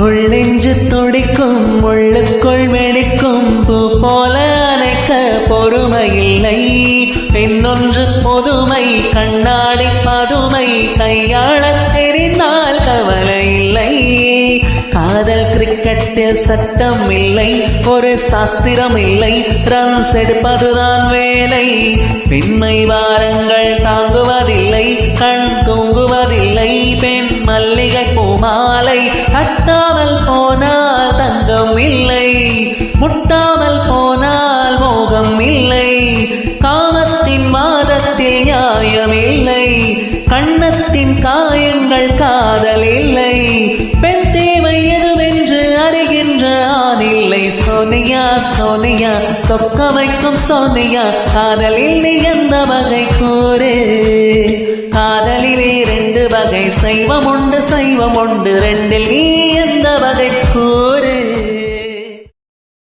உள்ளெஞ்சு துடிக்கும் உள்ளுக்குள் வெடிக்கும் பூ போல அணைக்க பொறுமையில்லை. பெண்ணொன்று பொதுமை கண்ணாடி பதுமை கையாள தெரிந்தால் கவலை இல்லை. காதல் கிரிக்கெட்டில் சட்டம் இல்லை, ஒரு சாஸ்திரம் இல்லை, ரன்ஸ் எடுப்பதுதான் வேலை. பெண்மை வாரங்கள் தாங்குவதில்லை, கண் தூங்குவதில்லை, பெண் மல்லிகை பூமாலை. கட்டாமல் போனால் தங்கம் இல்லை, முட்டாமல் போனால் மோகம் இல்லை. காமத்தின் வாதத்தில் நியாயமில்லை, கண்ணத்தின் காயங்கள் காதல் இல்லை. பெண் தேவை எதுவென்று அறிகின்ற ஆணில்லை. சோனியா சோனியா சொக்க வைக்கும் சோனியா, காதலில் நீ எந்த வகை கூறு? காதலிலே 2 வகை, சைவம் உண்டு சைவம் உண்டு, 2இல் நீ எந்த வகை கூறு?